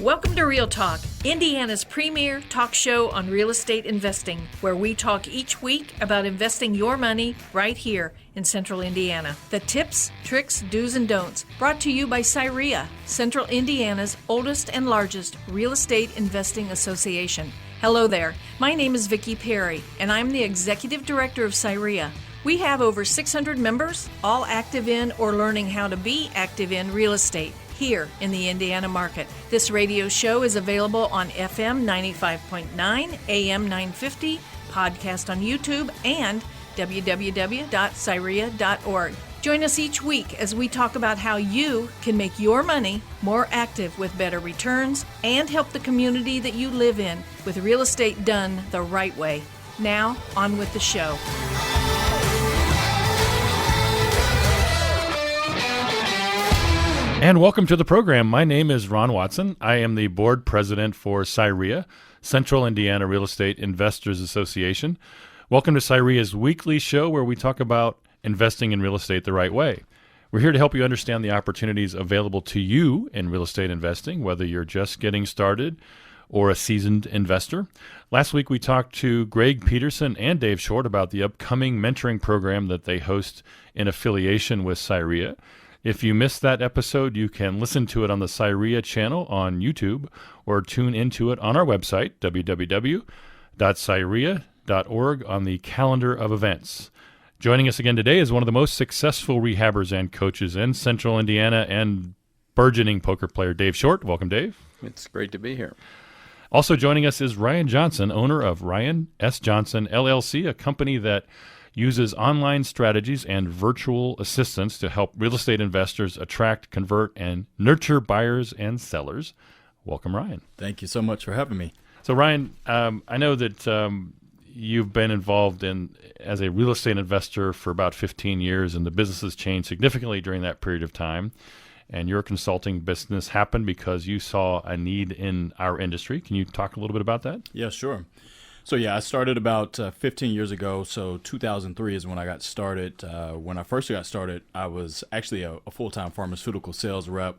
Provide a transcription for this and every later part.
Welcome to Real Talk, Indiana's premier talk show on real estate investing, where we talk each week about investing your money right here in Central Indiana. The tips, tricks, do's, and don'ts, brought to you by CIREIA, Central Indiana's oldest and largest real estate investing association. Hello there. My name is Vicki Perry, and I'm the Executive Director of CIREIA. We have over 600 members, all active in or learning how to be active in real estate here in the Indiana market. This radio show is available on FM 95.9, AM 950, podcast on YouTube, and www.cireia.org. Join us each week as we talk about how you can make your money more active with better returns and help the community that you live in with real estate done the right way. Now, on with the show. And welcome to the program. My name is Ron Watson. I am the board president for CIREIA, Central Indiana Real Estate Investors Association. Welcome to CIREIA's weekly show where we talk about investing in real estate the right way. We're here to help you understand the opportunities available to you in real estate investing, whether you're just getting started or a seasoned investor. Last week we talked to Greg Peterson and Dave Short about the upcoming mentoring program that they host in affiliation with CIREIA. If you missed that episode, you can listen to it on the CIREIA channel on YouTube or tune into it on our website, www.cireia.org, on the calendar of events. Joining us again today is one of the most successful rehabbers and coaches in Central Indiana and burgeoning poker player, Dave Short. Welcome, Dave. It's great to be here. Also joining us is Ryan Johnson, owner of Ryan S. Johnson, LLC, a company that uses online strategies and virtual assistants to help real estate investors attract, convert, and nurture buyers and sellers. Welcome, Ryan. Thank you so much for having me. So, Ryan, I know that you've been involved as a real estate investor for about 15 years, and the business has changed significantly during that period of time. And your consulting business happened because you saw a need in our industry. Can you talk a little bit about that? Yeah, sure. So I started about 15 years ago. So 2003 is when I got started. When I first got started, I was actually a full-time pharmaceutical sales rep.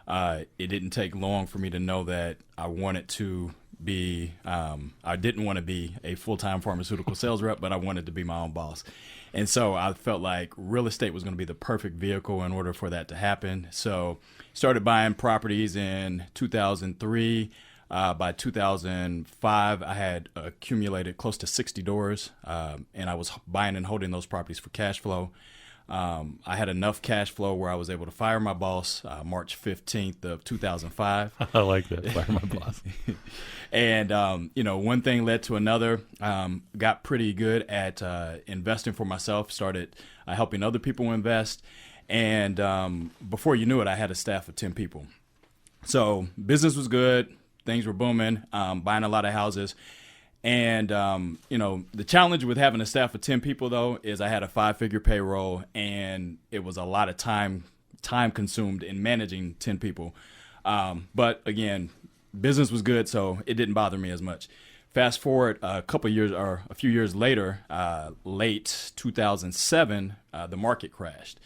It didn't take long for me to know that I wanted to be, I didn't want to be a full-time pharmaceutical sales rep, but I wanted to be my own boss. And so I felt like real estate was going to be the perfect vehicle in order for that to happen. So started buying properties in 2003. By 2005, I had accumulated close to 60 doors, and I was buying and holding those properties for cash flow. I had enough cash flow where I was able to fire my boss March 15th of 2005. I like that, fire my boss. And, one thing led to another. Got pretty good at investing for myself, started helping other people invest. And before you knew it, I had a staff of 10 people. So business was good. Things were booming, buying a lot of houses. And, the challenge with having a staff of 10 people, though, is I had a 5-figure payroll, and it was a lot of time consumed in managing 10 people. But, again, business was good, so it didn't bother me as much. Fast forward a few years later, late 2007, the market crashed.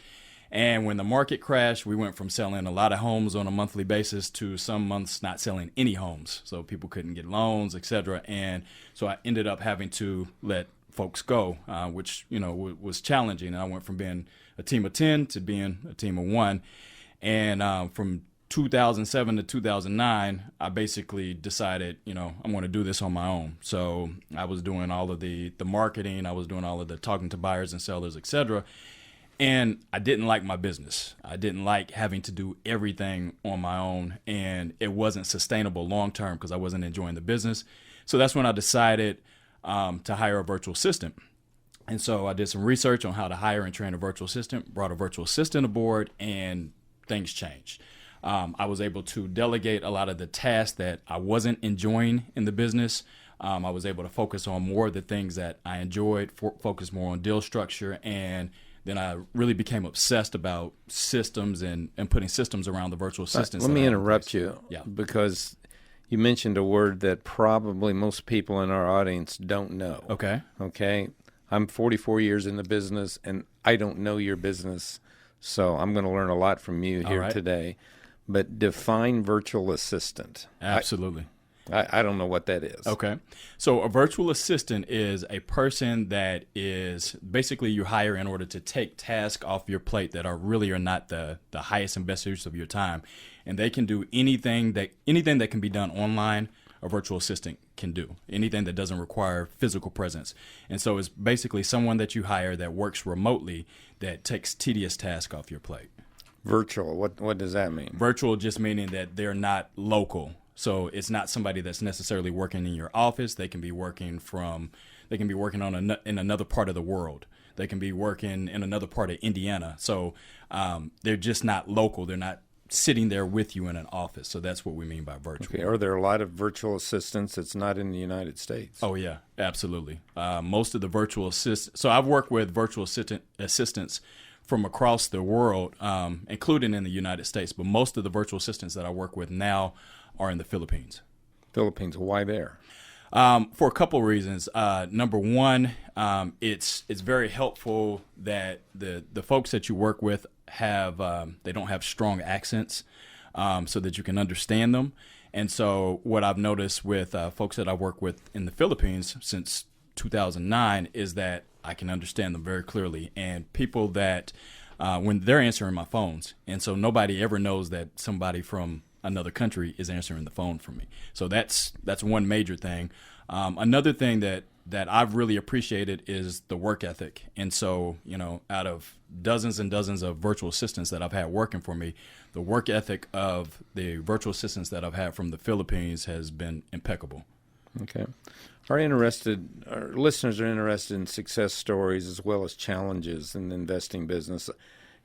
And when the market crashed, we went from selling a lot of homes on a monthly basis to some months not selling any homes. So people couldn't get loans, et cetera. And so I ended up having to let folks go, which, was challenging. And I went from being a team of 10 to being a team of 1. And from 2007 to 2009, I basically decided, I'm going to do this on my own. So I was doing all of the marketing. I was doing all of the talking to buyers and sellers, et cetera. And I didn't like my business. I didn't like having to do everything on my own, and it wasn't sustainable long term because I wasn't enjoying the business. So that's when I decided to hire a virtual assistant. And so I did some research on how to hire and train a virtual assistant, brought a virtual assistant aboard, and things changed. I was able to delegate a lot of the tasks that I wasn't enjoying in the business. I was able to focus on more of the things that I enjoyed, focus more on deal structure, and then I really became obsessed about systems and putting systems around the virtual assistants. Let me interrupt you because you mentioned a word that probably most people in our audience don't know. Okay. I'm 44 years in the business, and I don't know your business, so I'm going to learn a lot from you here today. but define virtual assistant. Absolutely. I don't know what that is. Okay. So a virtual assistant is a person that is basically you hire in order to take tasks off your plate that are not the highest and best use of your time. And they can do anything that can be done online, a virtual assistant can do. Anything that doesn't require physical presence. And so it's basically someone that you hire that works remotely that takes tedious tasks off your plate. Virtual, what does that mean? Virtual just meaning that they're not local. So it's not somebody that's necessarily working in your office. They can be working in another part of the world. They can be working in another part of Indiana. So they're just not local. They're not sitting there with you in an office. So that's what we mean by virtual. Okay. Are there a lot of virtual assistants that's not in the United States? Oh, yeah, absolutely. Most of the virtual assistants. So I've worked with virtual assistants from across the world, including in the United States. But most of the virtual assistants that I work with now are in the Philippines. Philippines, why there? For a couple of reasons. Number one, it's very helpful that the folks that you work with they don't have strong accents, so that you can understand them. And so what I've noticed with folks that I work with in the Philippines since 2009 is that I can understand them very clearly. And people that when they're answering my phones, and so nobody ever knows that somebody from another country is answering the phone for me. So that's one major thing. Another thing that I've really appreciated is the work ethic. And so, out of dozens and dozens of virtual assistants that I've had working for me, the work ethic of the virtual assistants that I've had from the Philippines has been impeccable. Okay. Our listeners are interested in success stories as well as challenges in the investing business.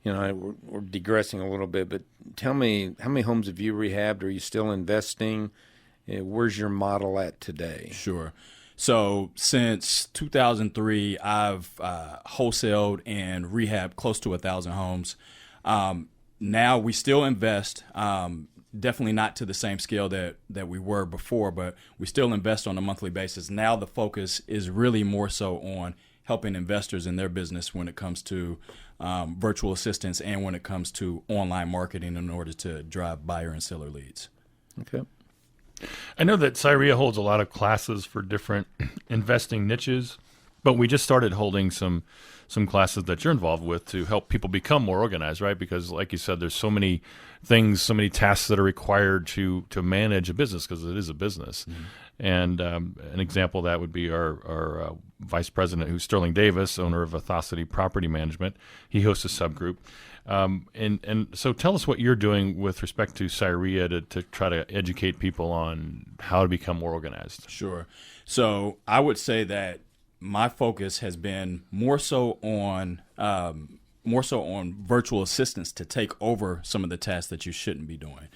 We're digressing a little bit, but tell me, how many homes have you rehabbed? Are you still investing? Where's your model at today? Sure. So since 2003, I've wholesaled and rehabbed close to 1,000 homes. Now we still invest, definitely not to the same scale that we were before, but we still invest on a monthly basis. Now the focus is really more so on helping investors in their business when it comes to virtual assistants and when it comes to online marketing in order to drive buyer and seller leads. Okay. I know that CIREIA holds a lot of classes for different investing niches, but we just started holding some classes that you're involved with to help people become more organized, right? Because like you said, there's so many things, so many tasks that are required to manage a business because it is a business. Mm-hmm. And an example of that would be our vice president, who's Sterling Davis, owner of Athosity Property Management. He hosts a subgroup. And so tell us what you're doing with respect to CIREIA to try to educate people on how to become more organized. Sure. So I would say that my focus has been more so on virtual assistants to take over some of the tasks that you shouldn't be doing.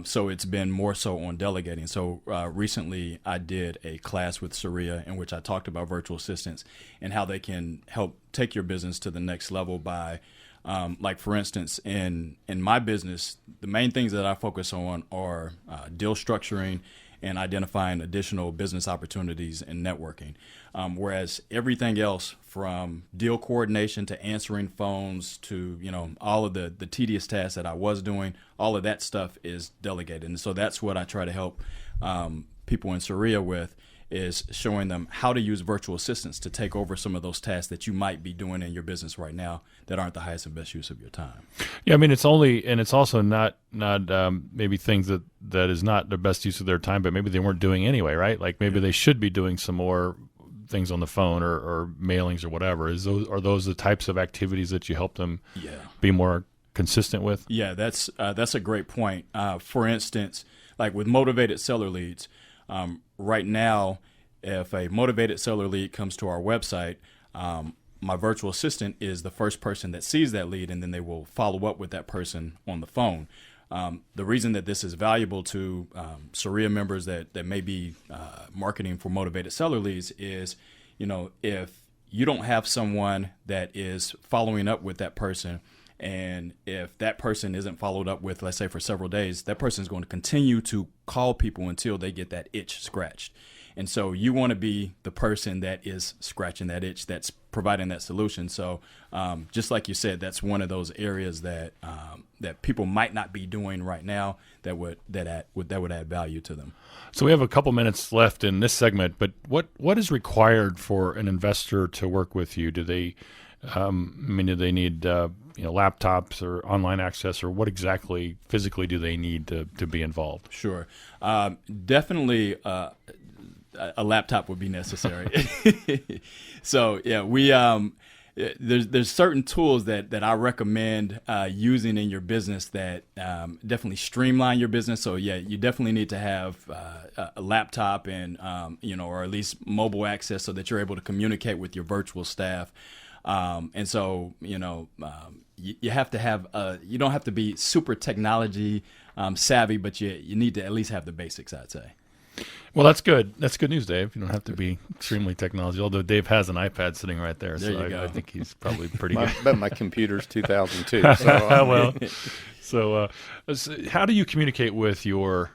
So it's been more so on delegating. So recently I did a class with CIREIA in which I talked about virtual assistants and how they can help take your business to the next level by like, for instance, in my business, the main things that I focus on are deal structuring and identifying additional business opportunities and networking. Whereas everything else from deal coordination to answering phones to, all of the tedious tasks that I was doing, all of that stuff is delegated. And so that's what I try to help people in CIREIA with, is showing them how to use virtual assistants to take over some of those tasks that you might be doing in your business right now that aren't the highest and best use of your time. Yeah, I mean, it's also not maybe things that is not the best use of their time, but maybe they weren't doing anyway, right? Like maybe they should be doing some more things on the phone or mailings or whatever. Are those the types of activities that you help them be more consistent with? Yeah, that's a great point. For instance, like with motivated seller leads, right now, if a motivated seller lead comes to our website, my virtual assistant is the first person that sees that lead, and then they will follow up with that person on the phone. The reason that this is valuable to CIREIA members that may be marketing for motivated seller leads is, if you don't have someone that is following up with that person, and if that person isn't followed up with, let's say, for several days, that person is going to continue to call people until they get that itch scratched. And so you want to be the person that is scratching that itch, that's providing that solution. So just like you said, that's one of those areas that that people might not be doing right now that would add value to them. So we have a couple minutes left in this segment, but what is required for an investor to work with you? Do they, do they need laptops or online access, or what exactly physically do they need to be involved? Sure, definitely. A laptop would be necessary. So yeah, we there's certain tools that I recommend using in your business that definitely streamline your business. So yeah, you definitely need to have a laptop and or at least mobile access so that you're able to communicate with your virtual staff. And so you have to have you don't have to be super technology savvy, but you need to at least have the basics, I'd say. Well, that's good. That's good news, Dave. You don't have to be extremely technology, although Dave has an iPad sitting right there. I think he's probably pretty good. But my computer's 2002. So, so how do you communicate with your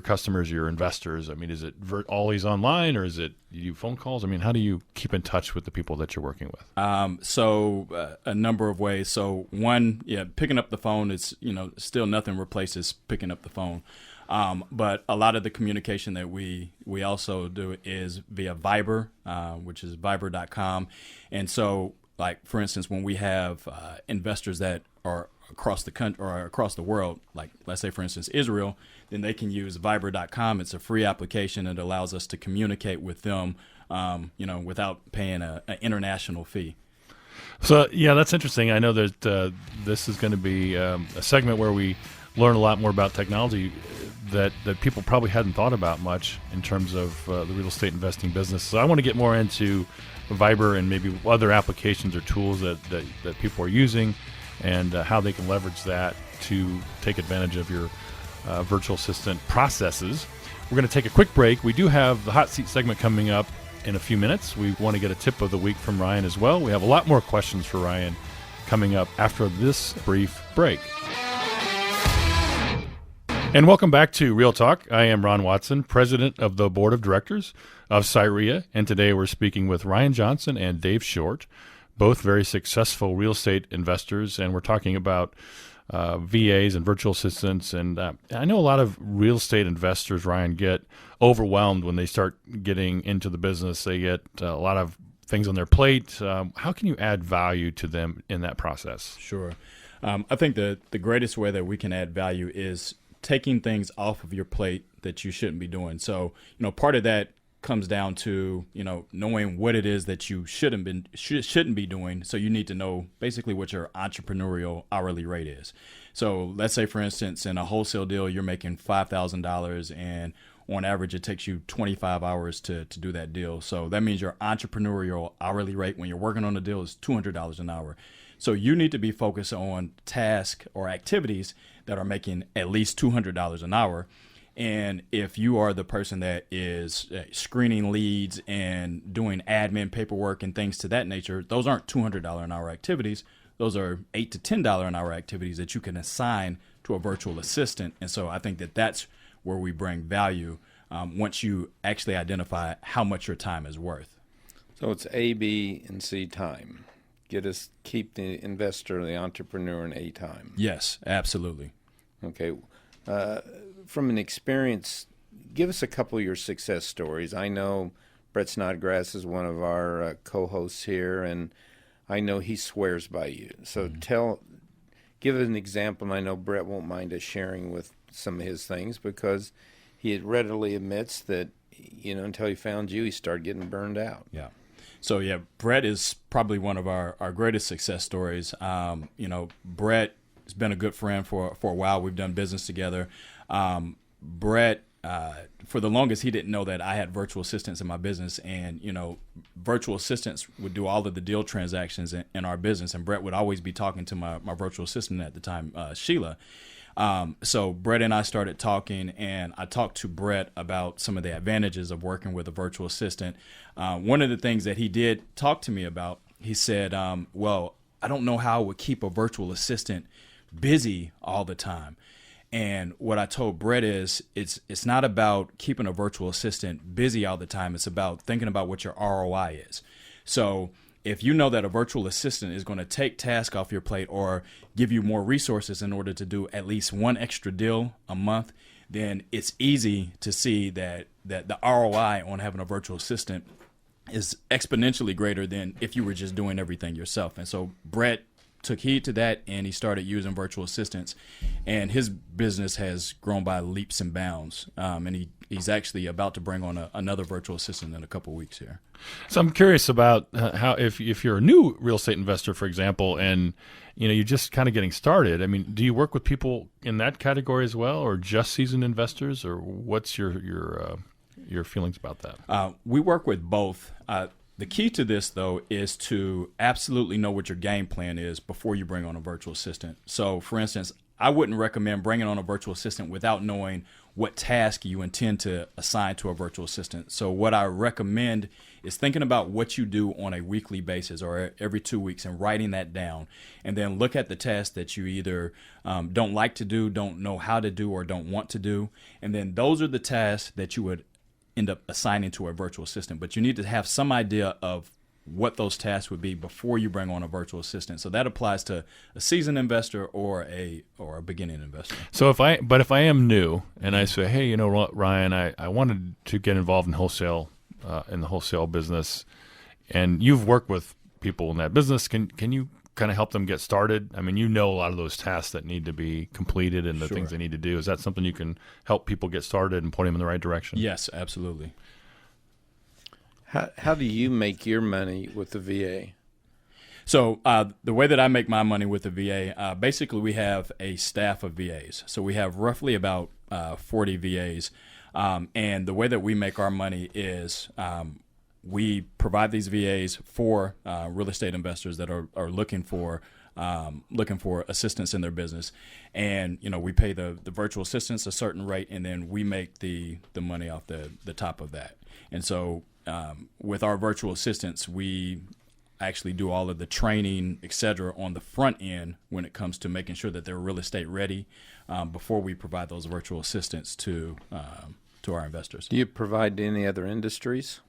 customers, your investors? I mean, is it always online, or is it you do phone calls? I mean, how do you keep in touch with the people that you're working with? So a number of ways. So one, picking up the phone is, still nothing replaces picking up the phone. But a lot of the communication that we also do is via Viber, which is Viber.com. And so, like, for instance, when we have investors that are across the country or across the world, like let's say, for instance, Israel, then they can use Viber.com. It's a free application. It allows us to communicate with them, without paying an international fee. So, yeah, that's interesting. I know that this is going to be a segment where we learn a lot more about technology that people probably hadn't thought about much in terms of the real estate investing business. So I want to get more into Viber and maybe other applications or tools that people are using and how they can leverage that to take advantage of your virtual assistant processes. We're going to take a quick break. We do have the hot seat segment coming up in a few minutes. We want to get a tip of the week from Ryan as well. We have a lot more questions for Ryan coming up after this brief break. And welcome back to Real Talk. I am Ron Watson, president of the board of directors of CIREIA, and today we're speaking with Ryan Johnson and Dave Short, both very successful real estate investors, and we're talking about VAs and virtual assistants. And I know a lot of real estate investors, Ryan, get overwhelmed when they start getting into the business. They get a lot of things on their plate. How can you add value to them in that process? Sure. I think the greatest way that we can add value is taking things off of your plate that you shouldn't be doing. So, part of that comes down to, knowing what it is that you shouldn't be doing. So you need to know basically what your entrepreneurial hourly rate is. So let's say, for instance, in a wholesale deal, you're making $5,000 and on average, it takes you 25 hours to do that deal. So that means your entrepreneurial hourly rate when you're working on a deal is $200 an hour. So you need to be focused on tasks or activities that are making at least $200 an hour. And if you are the person that is screening leads and doing admin paperwork and things to that nature, those aren't $200 an hour activities. Those are $8 to $10 an hour activities that you can assign to a virtual assistant. And so I think that that's where we bring value once you actually identify how much your time is worth. So it's A, B, and C time. Keep the investor, the entrepreneur in A time. Yes, absolutely. Okay. From an experience, give us a couple of your success stories. I know Brett Snodgrass is one of our co-hosts here, and I know he swears by you. So give an example, and I know Brett won't mind us sharing with some of his things because he readily admits that, until he found you, he started getting burned out. Yeah. So, yeah, Brett is probably one of our greatest success stories. Brett has been a good friend for a while. We've done business together. Brett, for the longest, he didn't know that I had virtual assistants in my business. And, virtual assistants would do all of the deal transactions in our business. And Brett would always be talking to my virtual assistant at the time, Sheila. So Brett and I started talking, and I talked to Brett about some of the advantages of working with a virtual assistant. One of the things that he did talk to me about, he said, well, I don't know how I would keep a virtual assistant busy all the time. And what I told Brett is it's not about keeping a virtual assistant busy all the time. It's about thinking about what your ROI is. So if you know that a virtual assistant is going to take tasks off your plate or give you more resources in order to do at least one extra deal a month, then it's easy to see that the ROI on having a virtual assistant is exponentially greater than if you were just doing everything yourself. And so Brett took heed to that, and he started using virtual assistants, and his business has grown by leaps and bounds. And he's actually about to bring on another virtual assistant in a couple of weeks here. So I'm curious about how, if you're a new real estate investor, for example, and you're just kind of getting started. I mean, do you work with people in that category as well, or just seasoned investors, or what's your feelings about that? We work with both. The key to this, though, is to absolutely know what your game plan is before you bring on a virtual assistant. So, for instance, I wouldn't recommend bringing on a virtual assistant without knowing what task you intend to assign to a virtual assistant. So what I recommend is thinking about what you do on a weekly basis or every 2 weeks and writing that down. And then look at the tasks that you either don't like to do, don't know how to do, or don't want to do. And then those are the tasks that you would end up assigning to a virtual assistant. But you need to have some idea of what those tasks would be before you bring on a virtual assistant. So that applies to a seasoned investor or a beginning investor. So if I am new and I say, hey, Ryan, I wanted to get involved in wholesale, in the wholesale business, and you've worked with people in that business, can you kind of help them get started? I mean, a lot of those tasks that need to be completed and the Sure. things they need to do. Is that something you can help people get started and point them in the right direction? Yes, absolutely. How do you make your money with the VA? So the way that I make my money with the VA, basically we have a staff of VAs. So we have roughly about 40 VAs. And the way that we make our money is we provide these VAs for real estate investors that are looking for assistance in their business. And, we pay the virtual assistants a certain rate, and then we make the money off the top of that. And so with our virtual assistants, we actually do all of the training, et cetera, on the front end when it comes to making sure that they're real estate ready before we provide those virtual assistants to our investors. Do you provide to any other industries?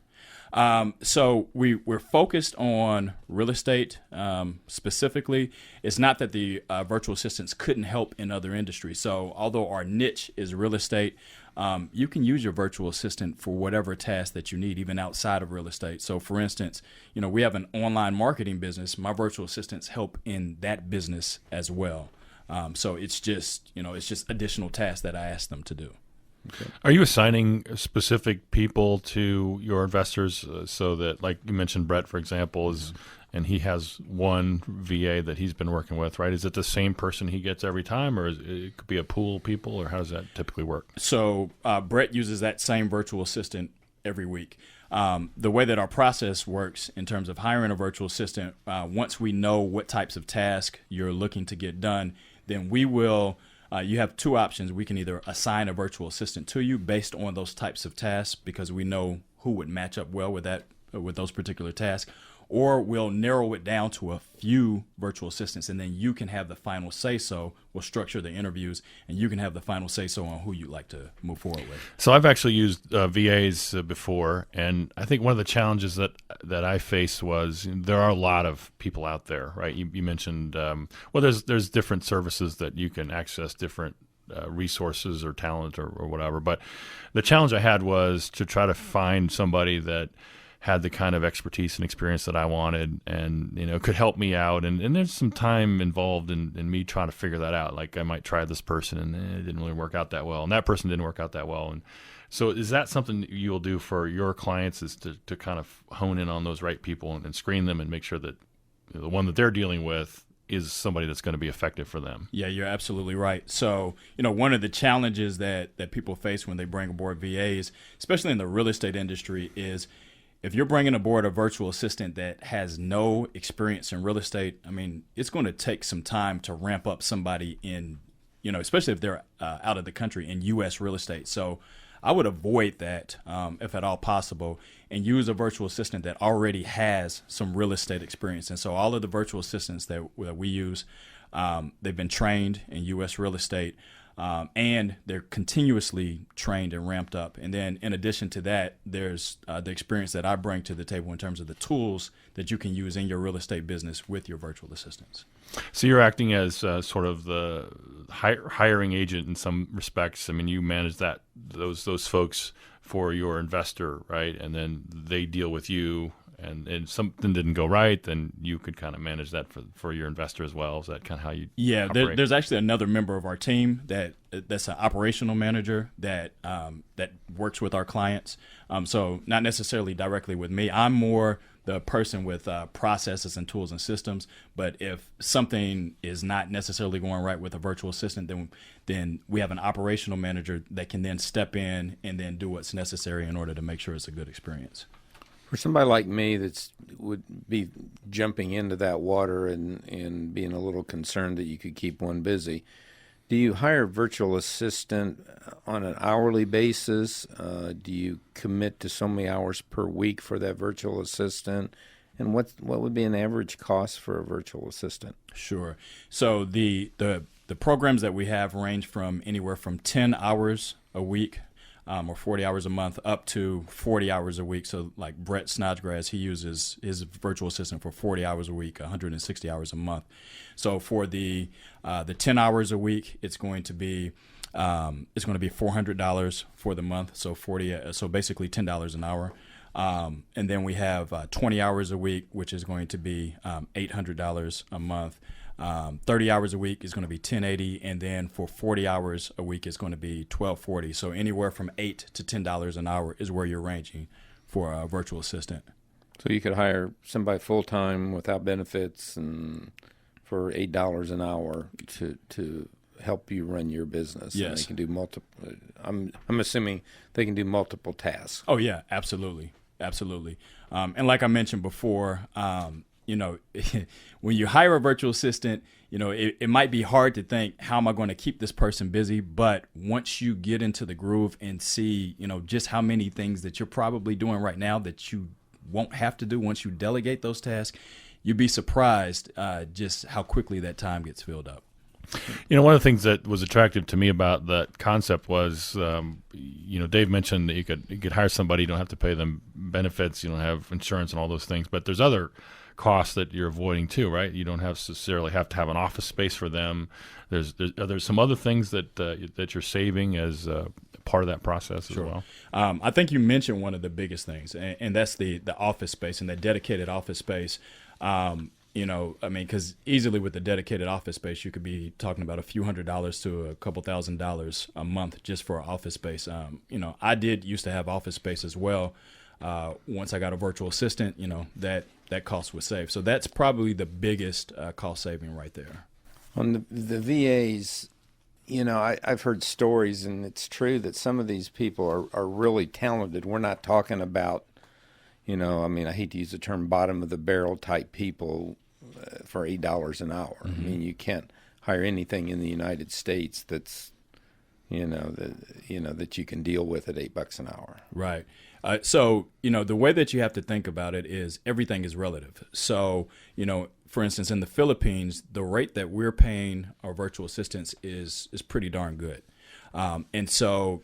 So we're focused on real estate specifically. It's not that the virtual assistants couldn't help in other industries. So although our niche is real estate, you can use your virtual assistant for whatever task that you need, even outside of real estate. So for instance, we have an online marketing business. My virtual assistants help in that business as well. So it's just additional tasks that I ask them to do. Okay. Are you assigning specific people to your investors so that, like you mentioned, Brett, for example, and he has one VA that he's been working with, right? Is it the same person he gets every time, or it could be a pool of people, or how does that typically work? So Brett uses that same virtual assistant every week. The way that our process works in terms of hiring a virtual assistant, once we know what types of tasks you're looking to get done, then we will you have two options. We can either assign a virtual assistant to you based on those types of tasks because we know who would match up well with those particular tasks, or we'll narrow it down to a few virtual assistants, and then you can have the final say-so. We'll structure the interviews, and you can have the final say-so on who you'd like to move forward with. So I've actually used VAs before, and I think one of the challenges that I faced was there are a lot of people out there, right? You mentioned, there's different services that you can access, different resources or talent or whatever. But the challenge I had was to try to find somebody that had the kind of expertise and experience that I wanted and, could help me out. And there's some time involved in me trying to figure that out. Like I might try this person and it didn't really work out that well. And that person didn't work out that well. And so is that something that you'll do for your clients, is to kind of hone in on those right people and screen them and make sure that the one that they're dealing with is somebody that's going to be effective for them? Yeah, you're absolutely right. So, one of the challenges that people face when they bring aboard VAs, especially in the real estate industry, is if you're bringing aboard a virtual assistant that has no experience in real estate, it's going to take some time to ramp up somebody in, especially if they're out of the country, in U.S. real estate. So I would avoid that if at all possible and use a virtual assistant that already has some real estate experience. And so all of the virtual assistants that we use, they've been trained in U.S. real estate. and they're continuously trained and ramped up. And then in addition to that, there's the experience that I bring to the table in terms of the tools that you can use in your real estate business with your virtual assistants. So you're acting as sort of the hiring agent in some respects. I mean, you manage those folks for your investor, right? And then they deal with you. And if something didn't go right, then you could kind of manage that for your investor as well. Is that kind of how you operate? There's actually another member of our team that's an operational manager that works with our clients. So not necessarily directly with me. I'm more the person with processes and tools and systems. But if something is not necessarily going right with a virtual assistant, then we have an operational manager that can then step in and then do what's necessary in order to make sure it's a good experience. For somebody like me would be jumping into that water and being a little concerned that you could keep one busy, do you hire a virtual assistant on an hourly basis? Do you commit to so many hours per week for that virtual assistant? And what would be an average cost for a virtual assistant? Sure. So the programs that we have range from anywhere from 10 hours a week or 40 hours a month up to 40 hours a week. So like Brett Snodgrass, he uses his virtual assistant for 40 hours a week, 160 hours a month. So for the 10 hours a week, it's going to be $400 for the month. So basically $10 an hour. And then we have 20 hours a week, which is going to be $800 a month. 30 hours a week is going to be $1,080, and then for 40 hours a week is going to be $1,240. So anywhere from $8 to $10 an hour is where you're ranging for a virtual assistant. So you could hire somebody full time without benefits and for $8 an hour to help you run your business. Yes, and they can do multiple. I'm assuming they can do multiple tasks. Oh yeah, absolutely. And like I mentioned before, when you hire a virtual assistant, it might be hard to think, how am I going to keep this person busy? But once you get into the groove and see, just how many things that you're probably doing right now that you won't have to do once you delegate those tasks, you'd be surprised just how quickly that time gets filled up. One of the things that was attractive to me about that concept was, Dave mentioned that you could hire somebody, you don't have to pay them benefits, you don't have insurance and all those things, but there's other costs that you're avoiding too, right? You don't necessarily have to have an office space for them. There's some other things that you're saving as part of that process as well. I think you mentioned one of the biggest things, and that's the office space and the dedicated office space. Because easily with the dedicated office space, you could be talking about a few $100s to a couple $1,000s a month just for office space. I used to have office space as well. Once I got a virtual assistant, that cost was saved. So that's probably the biggest cost saving right there. On the VAs, I've heard stories, and it's true that some of these people are really talented. We're not talking about, I hate to use the term bottom of the barrel type people for $8 an hour. Mm-hmm. I mean, you can't hire anything in the United States that's, that you can deal with at $8 an hour. Right. So the way that you have to think about it is everything is relative. So, for instance, in the Philippines, the rate that we're paying our virtual assistants is pretty darn good. And so,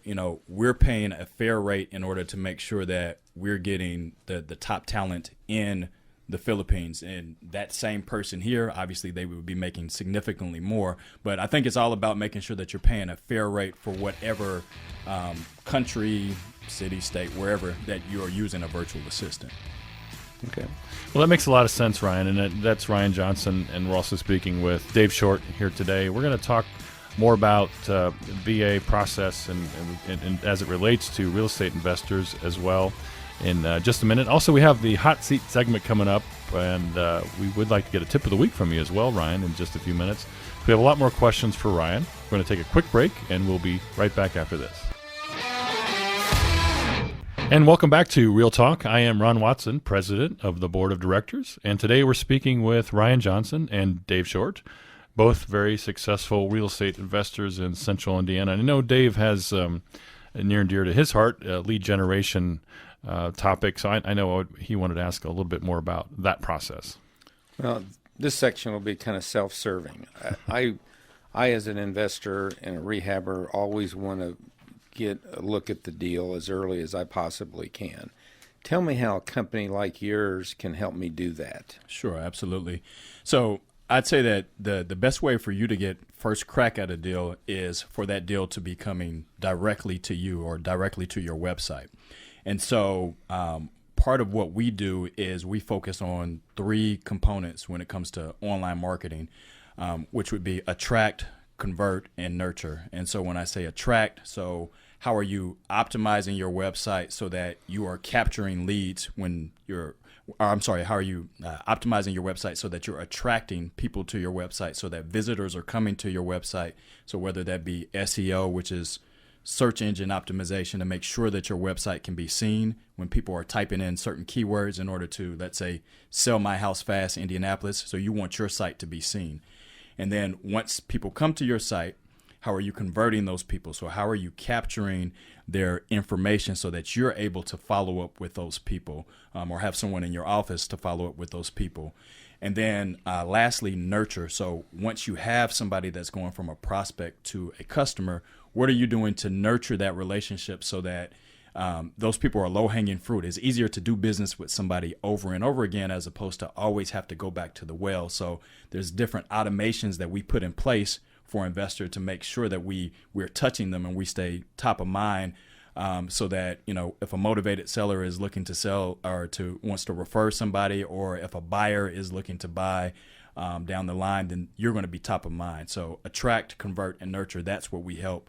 we're paying a fair rate in order to make sure that we're getting the top talent in the Philippines. And that same person here, obviously they would be making significantly more. But I think it's all about making sure that you're paying a fair rate for whatever country, city, state, wherever that you're using a virtual assistant. Okay. Well, that makes a lot of sense, Ryan. And that's Ryan Johnson. And we're also speaking with Dave Short here today. We're going to talk more about VA process and as it relates to real estate investors as well in just a minute. Also, we have the hot seat segment coming up, and we would like to get a tip of the week from you as well, Ryan, in just a few minutes. We have a lot more questions for Ryan. We're going to take a quick break, and we'll be right back after this. And welcome back to Real Talk. I am Ron Watson, president of the board of directors, and today we're speaking with Ryan Johnson and Dave Short, both very successful real estate investors in Central Indiana. And I know Dave has near and dear to his heart lead generation topic, so I know he wanted to ask a little bit more about that process. Well, this section will be kind of self-serving. I I, as an investor and a rehabber, always want to get a look at the deal as early as I possibly can. Tell me how a company like yours can help me do that. Sure, absolutely. So I'd say that the best way for you to get first crack at a deal is for that deal to be coming directly to you or directly to your website. And so part of what we do is we focus on 3 components when it comes to online marketing, which would be attract, convert, and nurture. And so when I say attract, so how are you optimizing your website so that you are capturing leads when you're how are you optimizing your website so that you're attracting people to your website so that visitors are coming to your website? So whether that be SEO, which is search engine optimization, to make sure that your website can be seen when people are typing in certain keywords in order to, let's say, sell my house fast, Indianapolis. So you want your site to be seen. And then once people come to your site, how are you converting those people? So how are you capturing their information so that you're able to follow up with those people, or have someone in your office to follow up with those people? And then lastly, nurture. So once you have somebody that's going from a prospect to a customer, what are you doing to nurture that relationship so that those people are low-hanging fruit? It's easier to do business with somebody over and over again as opposed to always have to go back to the well. So there's different automations that we put in place for investor to make sure that we're touching them and we stay top of mind, so that, if a motivated seller is looking to sell or wants to refer somebody, or if a buyer is looking to buy down the line, then you're going to be top of mind. So attract, convert, and nurture. That's what we help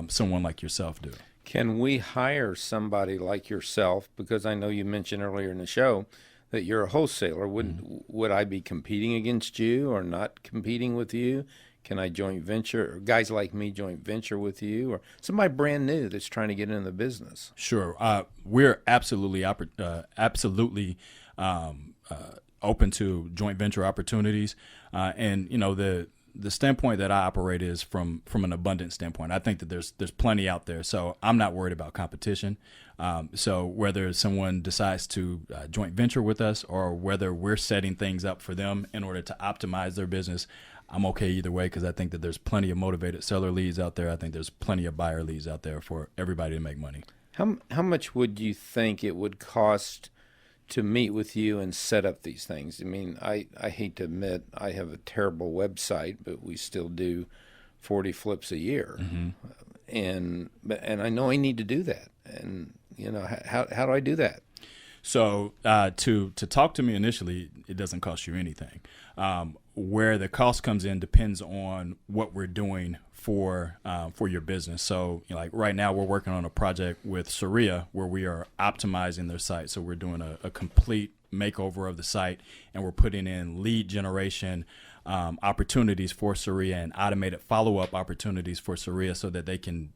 someone like yourself do. Can we hire somebody like yourself? Because I know you mentioned earlier in the show that you're a wholesaler. Would I be competing against you or not competing with you? Can I joint venture, or guys like me joint venture with you, or somebody brand new that's trying to get into the business? Sure. We're absolutely open to joint venture opportunities. And the standpoint that I operate is from an abundance standpoint. I think that there's plenty out there, so I'm not worried about competition. So whether someone decides to joint venture with us or whether we're setting things up for them in order to optimize their business, I'm okay either way, because I think that there's plenty of motivated seller leads out there. I think there's plenty of buyer leads out there for everybody to make money. How much would you think it would cost to meet with you and set up these things? I mean, I hate to admit I have a terrible website, but we still do 40 flips a year. Mm-hmm. And I know I need to do that. And, how do I do that? So to talk to me initially, it doesn't cost you anything. Where the cost comes in depends on what we're doing for your business. So like right now we're working on a project with CIREIA where we are optimizing their site. So we're doing a complete makeover of the site, and we're putting in lead generation opportunities for CIREIA and automated follow-up opportunities for CIREIA so that they can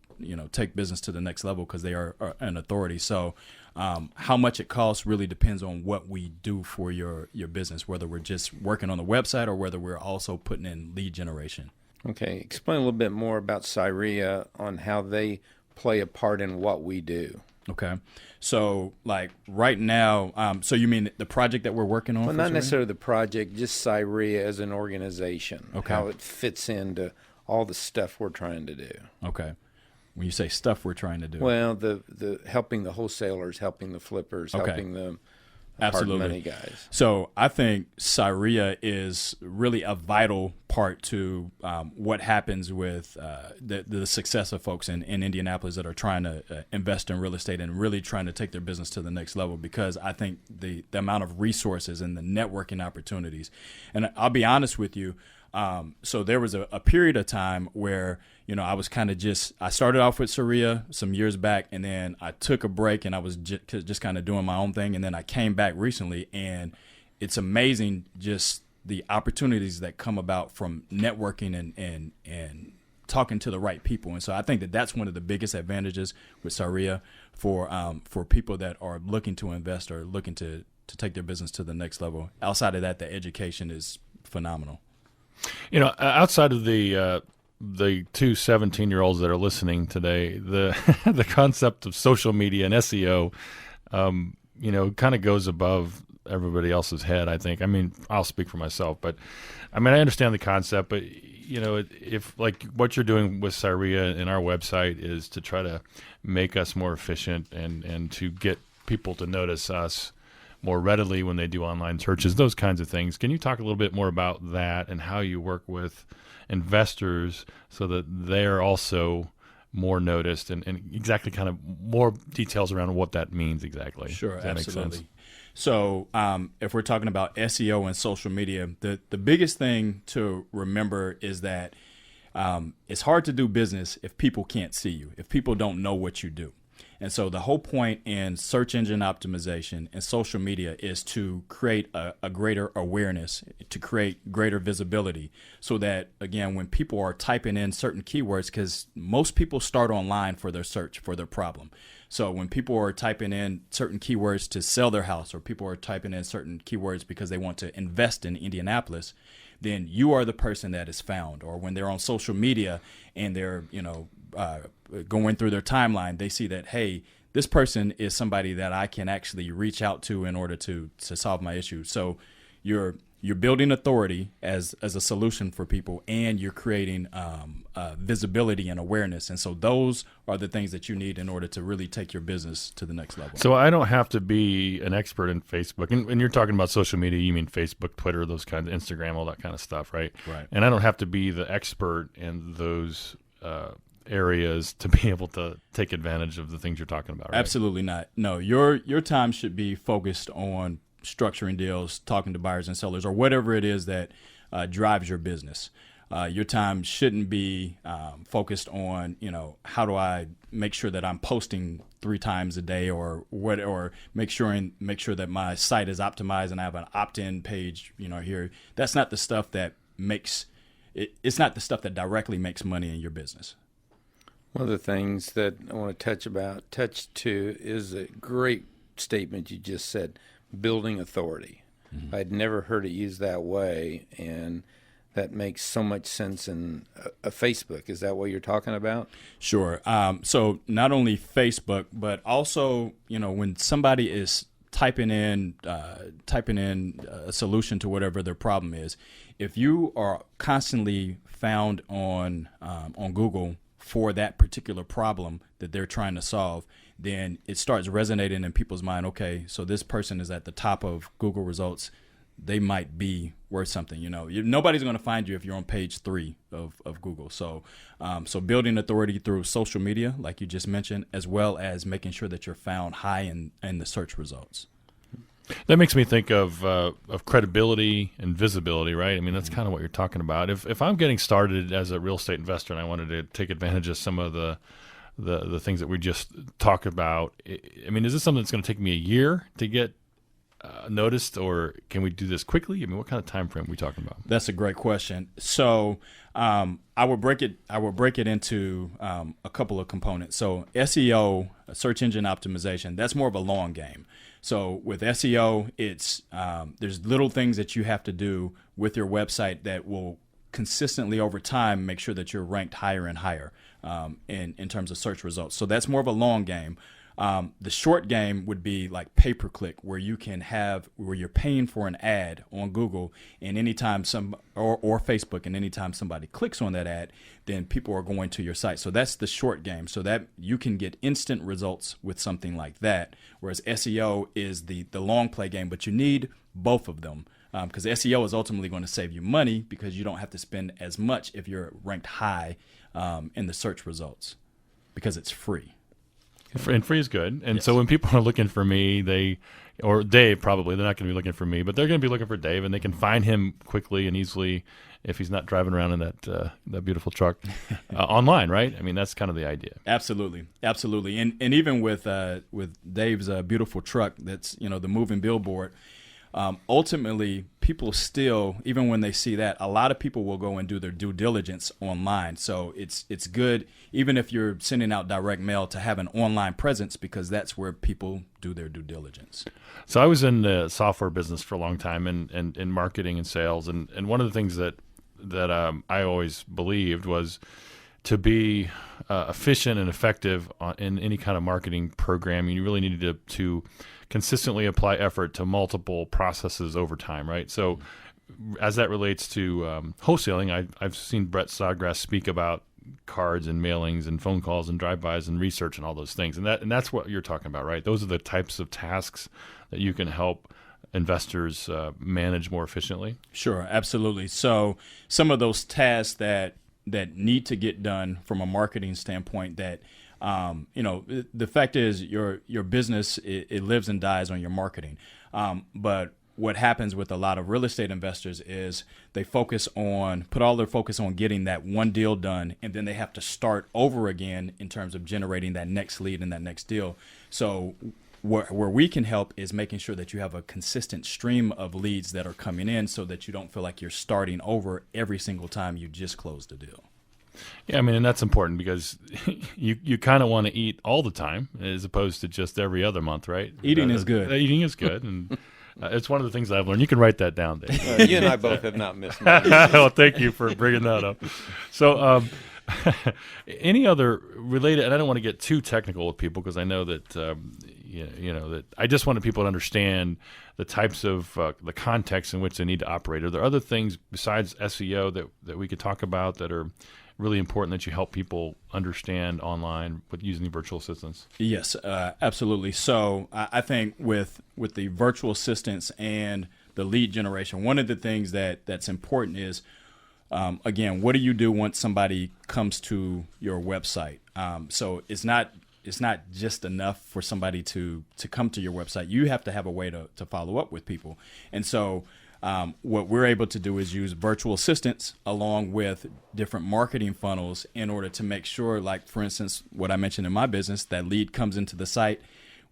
take business to the next level because they are an authority. So how much it costs really depends on what we do for your business, whether we're just working on the website or whether we're also putting in lead generation. Okay. Explain a little bit more about CIREIA on how they play a part in what we do. Okay. So like right now, so you mean the project that we're working on? Well, not necessarily the project, just CIREIA as an organization. Okay. How it fits into all the stuff we're trying to do. Okay. When you say stuff we're trying to do. Well, the helping the wholesalers, helping the flippers, Okay. helping the Absolutely. hard money guys. So I think CIREIA is really a vital part to what happens with the success of folks in Indianapolis that are trying to invest in real estate and really trying to take their business to the next level, because I think the amount of resources and the networking opportunities. And I'll be honest with you, so there was a period of time where I was kind of I started off with CIREIA some years back, and then I took a break and I was just kind of doing my own thing. And then I came back recently, and it's amazing just the opportunities that come about from networking and talking to the right people. And so I think that that's one of the biggest advantages with CIREIA for people that are looking to invest or looking to take their business to the next level. Outside of that, the education is phenomenal. Outside of the two 17-year-olds that are listening today, the concept of social media and SEO, kind of goes above everybody else's head, I think. I mean, I'll speak for myself, but I understand the concept, but, if like what you're doing with CIREIA and our website is to try to make us more efficient and to get people to notice us more readily when they do online searches, those kinds of things. Can you talk a little bit more about that and how you work with investors so that they're also more noticed and exactly kind of more details around what that means exactly? Sure, Does that absolutely. make sense? So if we're talking about SEO and social media, the biggest thing to remember is that it's hard to do business if people can't see you, if people don't know what you do. And so the whole point in search engine optimization and social media is to create a greater awareness, to create greater visibility so that, again, when people are typing in certain keywords, because most people start online for their search, for their problem. So when people are typing in certain keywords to sell their house, or people are typing in certain keywords because they want to invest in Indianapolis, then you are the person that is found. Or when they're on social media and they're, going through their timeline, they see that, hey, this person is somebody that I can actually reach out to in order to solve my issue. So you're building authority as a solution for people, and you're creating visibility and awareness. And so those are the things that you need in order to really take your business to the next level. So I don't have to be an expert in Facebook. And you're talking about social media, you mean Facebook, Twitter, those kinds of Instagram, all that kind of stuff, right? Right. And I don't have to be the expert in those areas to be able to take advantage of the things you're talking about, right? Absolutely not. No, your time should be focused on structuring deals, talking to buyers and sellers, or whatever it is that drives your business. Your time shouldn't be focused on, how do I make sure that I'm posting 3 times a day, or make sure that my site is optimized and I have an opt-in page, here. That's not the stuff that it's not the stuff that directly makes money in your business. One of the things that I want to touch to is a great statement you just said, building authority. Mm-hmm. I'd never heard it used that way, and that makes so much sense in a Facebook. Is that what you're talking about? Sure. So not only Facebook, but also, when somebody is typing in a solution to whatever their problem is, if you are constantly found on Google for that particular problem that they're trying to solve, then it starts resonating in people's mind. Okay, so this person is at the top of Google results. They might be worth something. Nobody's going to find you if you're on page 3 of Google. So building authority through social media, like you just mentioned, as well as making sure that you're found high in the search results. That makes me think of credibility and visibility, right? I mean, that's kind of what you're talking about. If I'm getting started as a real estate investor and I wanted to take advantage of some of the things that we just talked about, I mean, is this something that's going to take me a year to get noticed, or can we do this quickly? I mean, what kind of time frame are we talking about? That's a great question. So I would break it into a couple of components. So SEO, search engine optimization, that's more of a long game. So with SEO, it's there's little things that you have to do with your website that will consistently over time make sure that you're ranked higher and higher in terms of search results. So that's more of a long game. The short game would be like pay-per-click, where you're paying for an ad on Google, and anytime or Facebook, and anytime somebody clicks on that ad, then people are going to your site. So that's the short game, so that you can get instant results with something like that. Whereas SEO is the long play game, but you need both of them. Because SEO is ultimately going to save you money because you don't have to spend as much if you're ranked high in the search results, because it's free. And free is good. And Yes. so when people are looking for me, or Dave probably, they're not going to be looking for me, but they're going to be looking for Dave, and they can find him quickly and easily if he's not driving around in that beautiful truck online, right? I mean, that's kind of the idea. Absolutely. And even with Dave's beautiful truck, that's the moving billboard. Ultimately, people still, even when they see that, a lot of people will go and do their due diligence online. So it's good, even if you're sending out direct mail, to have an online presence, because that's where people do their due diligence. So I was in the software business for a long time, and in marketing and sales, and one of the things that I always believed was to be efficient and effective in any kind of marketing program, you really needed to consistently apply effort to multiple processes over time, right? So as that relates to wholesaling, I've seen Brett Sawgrass speak about cards and mailings and phone calls and drive-bys and research and all those things. And that's what you're talking about, right? Those are the types of tasks that you can help investors manage more efficiently. Sure, absolutely. So some of those tasks that need to get done from a marketing standpoint, that the fact is your business, it lives and dies on your marketing. But what happens with a lot of real estate investors is they put all their focus on getting that one deal done, and then they have to start over again in terms of generating that next lead and that next deal. So where we can help is making sure that you have a consistent stream of leads that are coming in, so that you don't feel like you're starting over every single time you just closed a deal. Yeah, I mean, and that's important because you kind of want to eat all the time as opposed to just every other month, right? Eating is good. Eating is good, and it's one of the things I've learned. You can write that down, Dave. You and I both have not missed much. Well, thank you for bringing that up. So, any other related? And I don't want to get too technical with people because I know that that I just wanted people to understand the types of the context in which they need to operate. Are there other things besides SEO that we could talk about that are really important that you help people understand online with using virtual assistants? Yes, absolutely. So I think with the virtual assistants and the lead generation, one of the things that's important is, again, what do you do once somebody comes to your website? So it's not just enough for somebody to come to your website. You have to have a way to follow up with people. And so what we're able to do is use virtual assistants along with different marketing funnels in order to make sure, like, for instance, what I mentioned in my business, that lead comes into the site.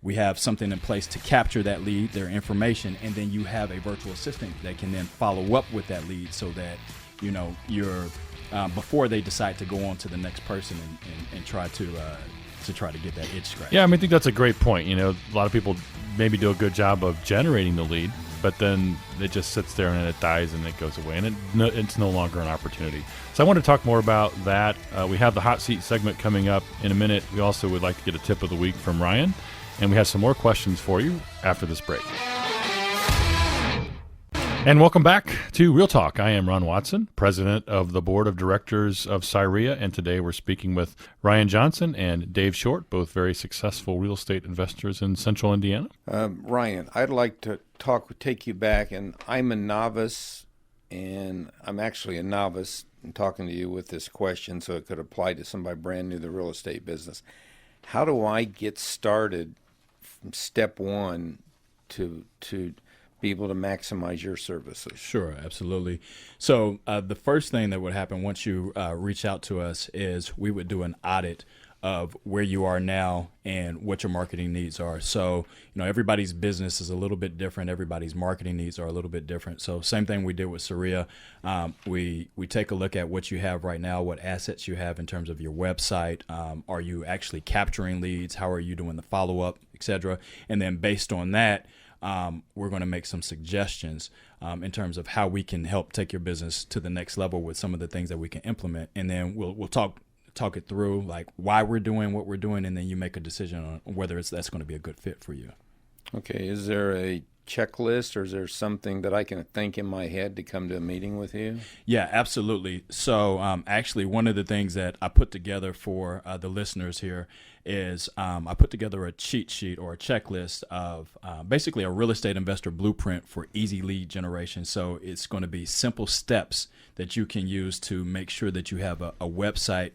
We have something in place to capture that lead, their information, and then you have a virtual assistant that can then follow up with that lead so that, you're before they decide to go on to the next person and try to get that itch scratched. Yeah, I think that's a great point. A lot of people maybe do a good job of generating the lead, but then it just sits there and it dies and it goes away, and it's no longer an opportunity. So I want to talk more about that. We have the hot seat segment coming up in a minute. We also would like to get a tip of the week from Ryan, and we have some more questions for you after this break. And welcome back to Real Talk. I am Ron Watson, president of the board of directors of CIREIA, and today we're speaking with Ryan Johnson and Dave Short, both very successful real estate investors in Central Indiana. Ryan, I'd like to take you back, and I'm a novice, and I'm actually a novice in talking to you with this question, so it could apply to somebody brand new to the real estate business. How do I get started from step one to be able to maximize your services? Sure, absolutely. So the first thing that would happen once you reach out to us is we would do an audit of where you are now and what your marketing needs are. So, everybody's business is a little bit different. Everybody's marketing needs are a little bit different. So same thing we did with CIREIA. We take a look at what you have right now, what assets you have in terms of your website. Are you actually capturing leads? How are you doing the follow-up, et cetera? And then based on that, we're going to make some suggestions in terms of how we can help take your business to the next level with some of the things that we can implement. And then we'll talk it through, like why we're doing what we're doing, and then you make a decision on whether that's going to be a good fit for you. Okay. Is there a checklist, or is there something that I can think in my head to come to a meeting with you? Yeah, absolutely. So actually, one of the things that I put together for the listeners here is I put together a cheat sheet or a checklist of basically a real estate investor blueprint for easy lead generation. So it's going to be simple steps that you can use to make sure that you have a website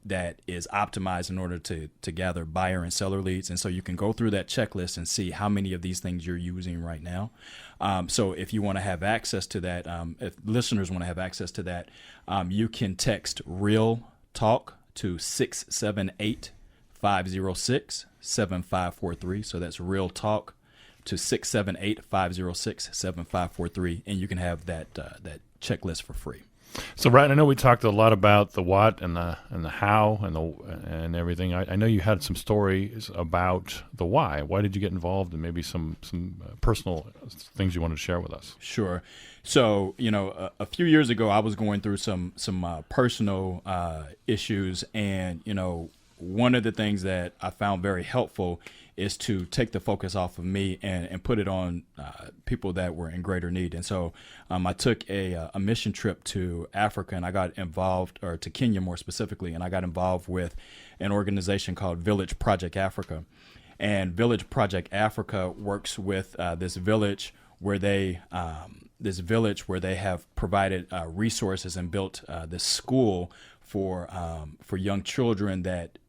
that is optimized in order to gather buyer and seller leads. And so you can go through that checklist and see how many of these things you're using right now. So if you want to have access to that, if listeners want to have access to that, you can text Real Talk to 678-506-7543. So that's Real Talk to 678-506-7543. And you can have that checklist for free. So, Ryan, I know we talked a lot about the what and the how and everything. I know you had some stories about the why. Why did you get involved, and maybe some personal things you wanted to share with us? Sure. So, a few years ago, I was going through some personal issues, and one of the things that I found very helpful is to take the focus off of me and put it on people that were in greater need. And so I took a mission trip to Africa, and I got involved, or to Kenya more specifically, and I got involved with an organization called Village Project Africa. And Village Project Africa works with this village where they have provided resources and built this school for young children that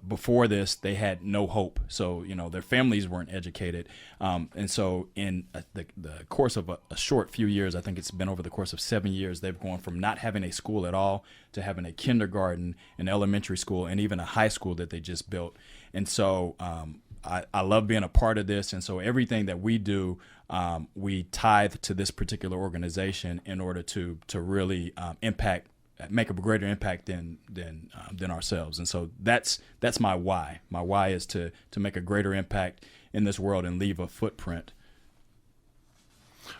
before this they had no hope. So their families weren't educated, and so in the course of a short few years, I think it's been over the course of 7 years, they've gone from not having a school at all to having a kindergarten, an elementary school, and even a high school that they just built. And so I love being a part of this, and so everything that we do, we tithe to this particular organization in order to really make a greater impact than ourselves. And so that's my why. My why is to make a greater impact in this world and leave a footprint.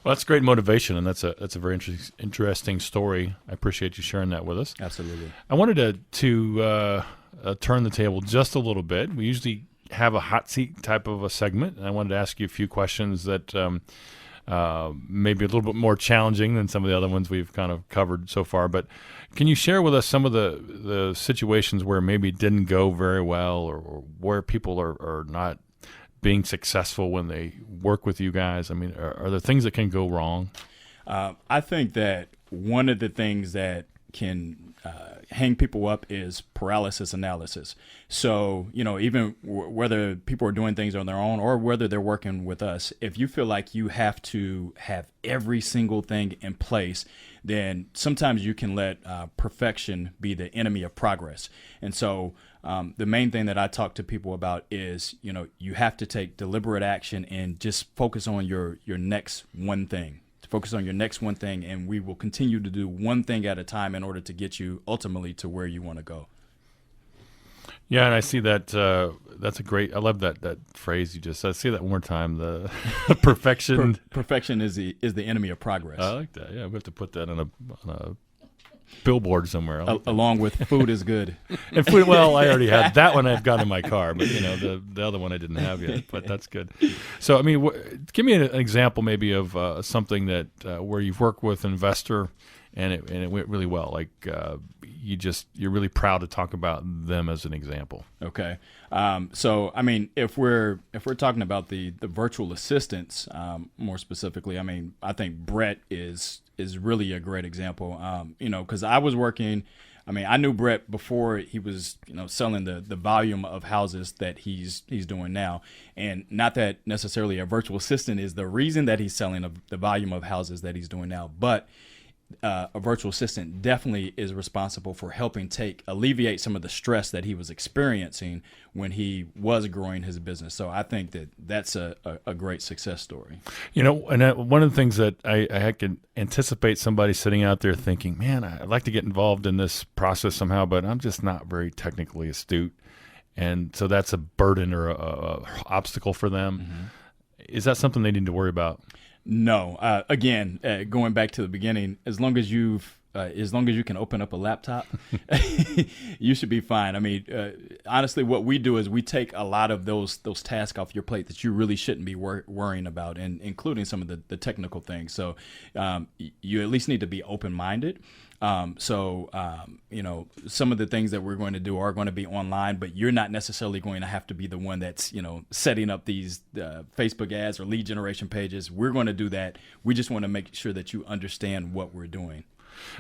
Well, that's great motivation, and that's a very interesting story. I appreciate you sharing that with us. Absolutely. I wanted to turn the table just a little bit. We usually have a hot seat type of a segment, and I wanted to ask you a few questions that maybe a little bit more challenging than some of the other ones we've kind of covered so far. But can you share with us some of the situations where maybe it didn't go very well, or where people are not being successful when they work with you guys? I mean, are there things that can go wrong? I think that one of the things that can hang people up is paralysis analysis. So, even whether people are doing things on their own or whether they're working with us, if you feel like you have to have every single thing in place, then sometimes you can let perfection be the enemy of progress. And so the main thing that I talk to people about is, you have to take deliberate action and just focus on your next one thing. Focus on your next one thing, and we will continue to do one thing at a time in order to get you ultimately to where you want to go. Yeah, and I see that. That's a great. I love that phrase you just said. Say that one more time. The perfection. Perfection is the enemy of progress. I like that. Yeah, we have to put that on a billboard somewhere. Along with food is good. And food. Well, I already had that one. I've got in my car, but the other one I didn't have yet. But that's good. So I mean, give me an example maybe of something that where you've worked with an investor and it went really well. Like you're really proud to talk about them as an example. Okay. So I mean, if we're talking about the virtual assistants more specifically, I mean, I think Brett is really a great example. Because I was working. I mean, I knew Brett before he was, selling the volume of houses that he's doing now. And not that necessarily a virtual assistant is the reason that he's selling the volume of houses that he's doing now, but a virtual assistant definitely is responsible for helping alleviate some of the stress that he was experiencing when he was growing his business. So I think that that's a great success story. And one of the things that I can anticipate somebody sitting out there thinking, man, I'd like to get involved in this process somehow, but I'm just not very technically astute. And so that's a burden or a obstacle for them. Mm-hmm. Is that something they need to worry about? No. Again, going back to the beginning, as long as you can open up a laptop, you should be fine. I mean, honestly, what we do is we take a lot of those tasks off your plate that you really shouldn't be worrying about, and including some of the technical things. So you at least need to be open-minded. Some of the things that we're going to do are going to be online, but you're not necessarily going to have to be the one that's, setting up these Facebook ads or lead generation pages. We're going to do that. We just want to make sure that you understand what we're doing.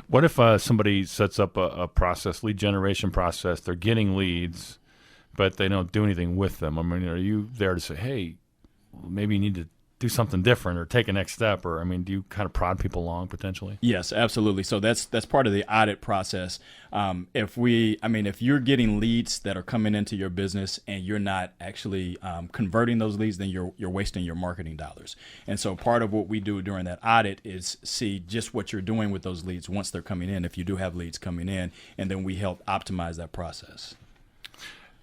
What if somebody sets up a process, lead generation process, they're getting leads, but they don't do anything with them? I mean, are you there to say, hey, maybe you need to do something different or take a next step? Or, I mean, do you kind of prod people along potentially? Yes, absolutely. So that's part of the audit process. If you're getting leads that are coming into your business and you're not actually converting those leads, then you're wasting your marketing dollars. And so part of what we do during that audit is see just what you're doing with those leads once they're coming in, if you do have leads coming in, and then we help optimize that process.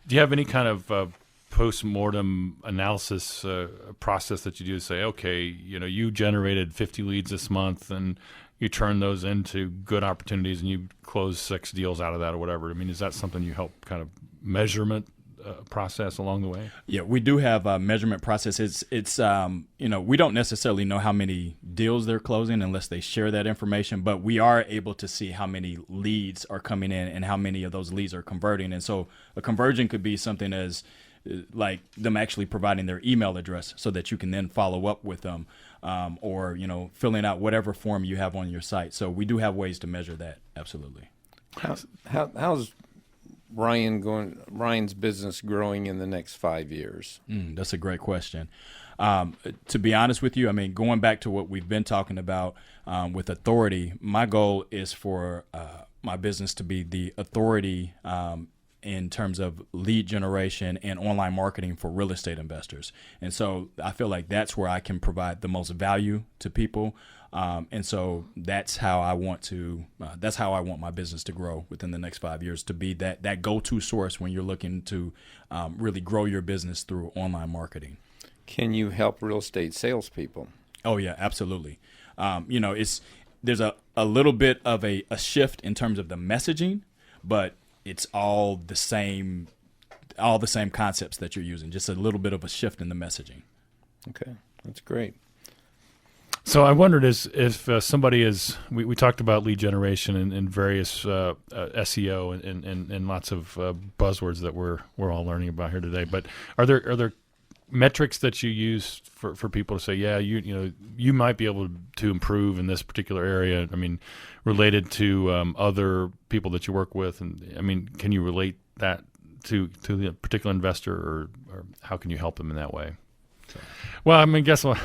Do you have any kind of post-mortem analysis process that you do to say, okay, you generated 50 leads this month and you turn those into good opportunities and you close 6 deals out of that or whatever? I mean, is that something you help kind of measurement process along the way? Yeah, we do have a measurement process. It's we don't necessarily know how many deals they're closing unless they share that information, but we are able to see how many leads are coming in and how many of those leads are converting. And so a conversion could be something as like them actually providing their email address so that you can then follow up with them, or filling out whatever form you have on your site. So we do have ways to measure that. Absolutely. How's Ryan's business growing in the next 5 years? That's a great question. To be honest with you, I mean, going back to what we've been talking about with authority, my goal is for my business to be the authority in terms of lead generation and online marketing for real estate investors. And so I feel like that's where I can provide the most value to people. And so that's how I want my business to grow within the next 5 years, to be that go-to source when you're looking to really grow your business through online marketing. Can you help real estate salespeople? Oh yeah, absolutely. There's a little bit of a shift in terms of the messaging, but it's all the same concepts that you're using, just a little bit of a shift in the messaging. Okay, that's great. So I wondered if somebody is, we talked about lead generation and various SEO and lots of buzzwords that we're all learning about here today. But are there metrics that you use for people to say, yeah, you might be able to improve in this particular area? I mean, related to other people that you work with, and I mean, can you relate that to the particular investor, or how can you help them in that way? So. Well, I mean, I guess what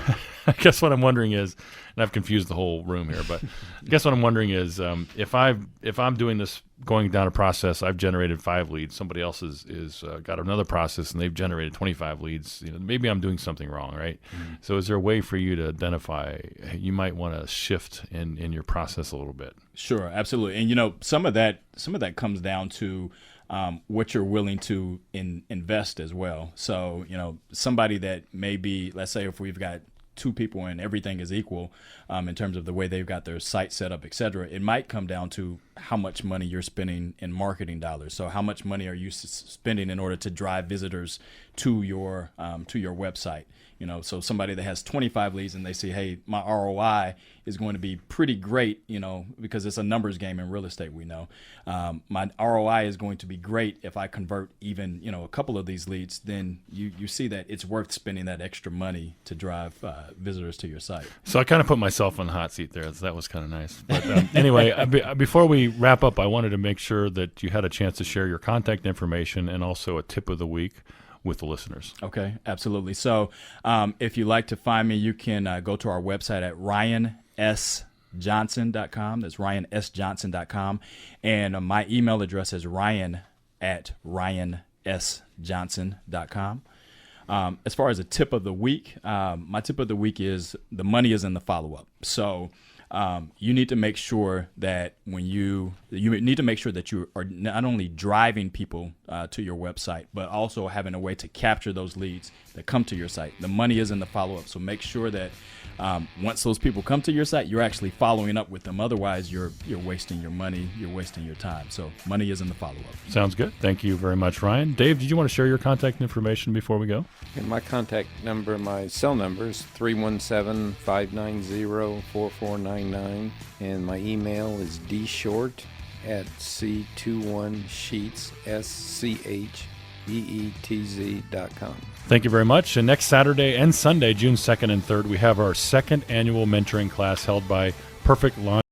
I'm wondering is, and I've confused the whole room here, but I guess what I'm wondering is, if I'm doing this, going down a process, I've generated 5 leads. Somebody else is got another process and they've generated 25 leads. Maybe I'm doing something wrong, right? Mm-hmm. So is there a way for you to identify, hey, you might want to shift in your process a little bit? Sure, absolutely. And some of that comes down to what you're willing to invest as well. So, somebody that may be, let's say if we've got 2 people and everything is equal in terms of the way they've got their site set up, et cetera, it might come down to how much money you're spending in marketing dollars. So how much money are you spending in order to drive visitors to your website? So somebody that has 25 leads and they say, hey, my ROI is going to be pretty great, because it's a numbers game in real estate, we know. My ROI is going to be great if I convert even, a couple of these leads, then you see that it's worth spending that extra money to drive visitors to your site. So I kind of put myself on the hot seat there. That was kind of nice. But anyway, before we wrap up, I wanted to make sure that you had a chance to share your contact information and also a tip of the week with the listeners. Okay, absolutely. So if you'd like to find me, you can go to our website at RyanSJohnson.com. That's RyanSJohnson.com. And my email address is Ryan@RyanSJohnson.com. As far as a tip of the week, my tip of the week is the money is in the follow-up. So you need to make sure that you need to make sure that you are not only driving people to your website, but also having a way to capture those leads that come to your site. The money is in the follow-up. So make sure that once those people come to your site, you're actually following up with them. Otherwise, you're wasting your money, you're wasting your time. So money is in the follow-up. Sounds good. Thank you very much, Ryan. Dave, did you want to share your contact information before we go? And my contact number, my cell number is 317-590-4499. And my email is dshort@c21sheets.com. Thank you very much. And next Saturday and Sunday, June 2nd and 3rd, we have our 2nd annual mentoring class held by Perfect Launch.